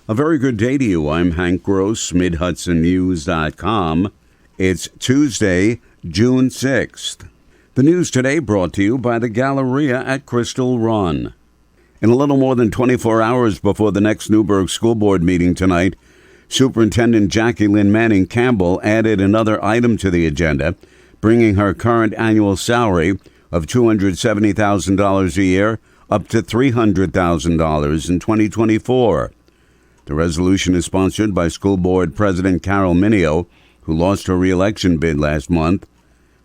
A very good day to you. I'm Hank Gross, Mid-HudsonNews.com. It's Tuesday, June 6th. The news today brought to you by the Galleria at Crystal Run. In a little more than 24 hours before the next Newburgh School Board meeting tonight, Superintendent Jackie Lynn Manning Campbell added another item to the agenda, bringing her current annual salary of $270,000 a year up to $300,000 in 2024. The resolution is sponsored by School Board President Carol Mineo, who lost her re-election bid last month.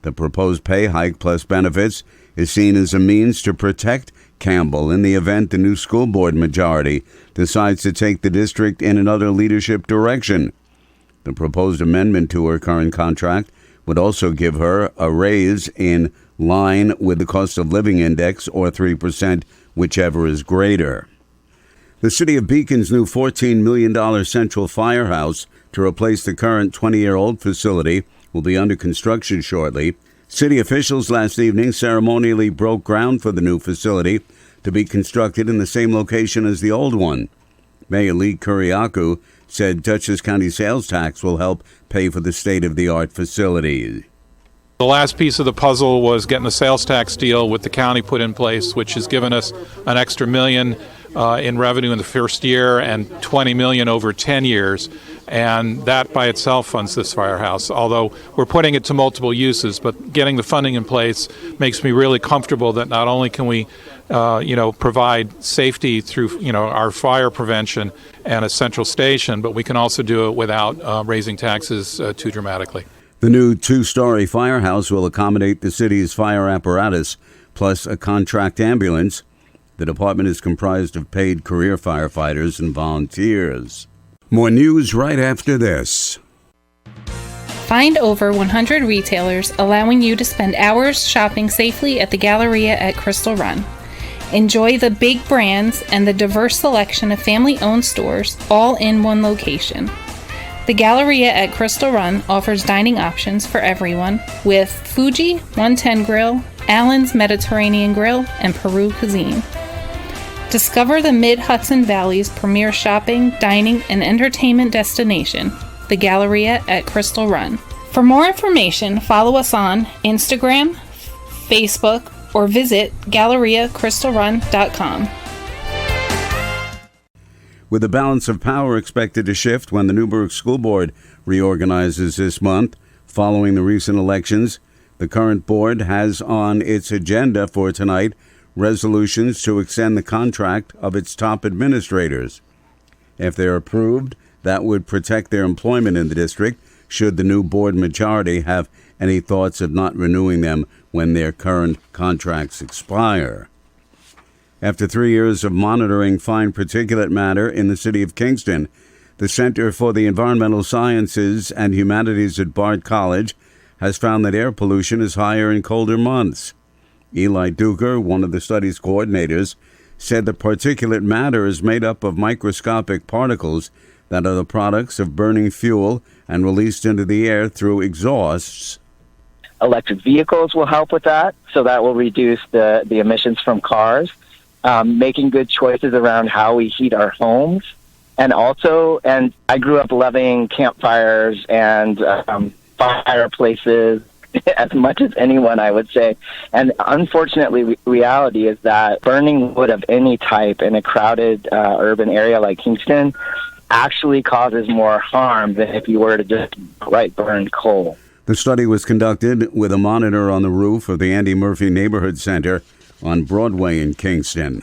The proposed pay hike plus benefits is seen as a means to protect Campbell in the event the new school board majority decides to take the district in another leadership direction. The proposed amendment to her current contract would also give her a raise in line with the cost of living index, or 3%, whichever is greater. The City of Beacon's new $14 million central firehouse to replace the current 20-year-old facility will be under construction shortly. City officials last evening ceremonially broke ground for the new facility to be constructed in the same location as the old one. Mayor Lee Kuriakou said Dutchess County sales tax will help pay for the state-of-the-art facility. The last piece of the puzzle was getting the sales tax deal with the county put in place, which has given us an extra $1 million in revenue in the first year and $20 million over 10 years. And that by itself funds this firehouse, although we're putting it to multiple uses. But getting the funding in place makes me really comfortable that not only can we provide safety through, our fire prevention and a central station, but we can also do it without raising taxes too dramatically. The new two-story firehouse will accommodate the city's fire apparatus, plus a contract ambulance. The department is comprised of paid career firefighters and volunteers. More news right after this. Find over 100 retailers allowing you to spend hours shopping safely at the Galleria at Crystal Run. Enjoy the big brands and the diverse selection of family-owned stores all in one location. The Galleria at Crystal Run offers dining options for everyone with Fuji 110 Grill, Allen's Mediterranean Grill, and Peru Cuisine. Discover the Mid-Hudson Valley's premier shopping, dining, and entertainment destination, the Galleria at Crystal Run. For more information, follow us on Instagram, Facebook, or visit GalleriaCrystalRun.com. With the balance of power expected to shift when the Newburgh School Board reorganizes this month, following the recent elections, the current board has on its agenda for tonight resolutions to extend the contract of its top administrators. If they're approved, that would protect their employment in the district should the new board majority have any thoughts of not renewing them when their current contracts expire. After 3 years of monitoring fine particulate matter in the city of Kingston, the Center for the Environmental Sciences and Humanities at Bard College has found that air pollution is higher in colder months. Eli Duker, one of the study's coordinators, said the particulate matter is made up of microscopic particles that are the products of burning fuel and released into the air through exhausts. Electric vehicles will help with that, so that will reduce the emissions from cars. Making good choices around how we heat our homes. And I grew up loving campfires and fireplaces as much as anyone, I would say. And unfortunately, reality is that burning wood of any type in a crowded urban area like Kingston actually causes more harm than if you were to just burn coal. The study was conducted with a monitor on the roof of the Andy Murphy Neighborhood Center on Broadway in Kingston.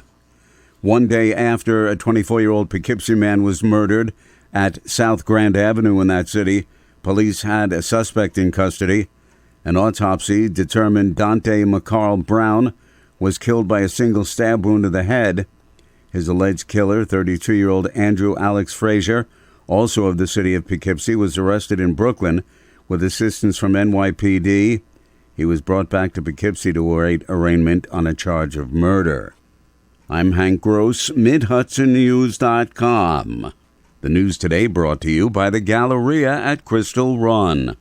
One day after a 24-year-old Poughkeepsie man was murdered at South Grand Avenue in that city, police had a suspect in custody. An autopsy determined Dante McCarl Brown was killed by a single stab wound to the head. His alleged killer, 32-year-old Andrew Alex Frazier, also of the city of Poughkeepsie, was arrested in Brooklyn with assistance from NYPD. He was brought back to Poughkeepsie to await arraignment on a charge of murder. I'm Hank Gross, MidHudsonNews.com. The news today brought to you by the Galleria at Crystal Run.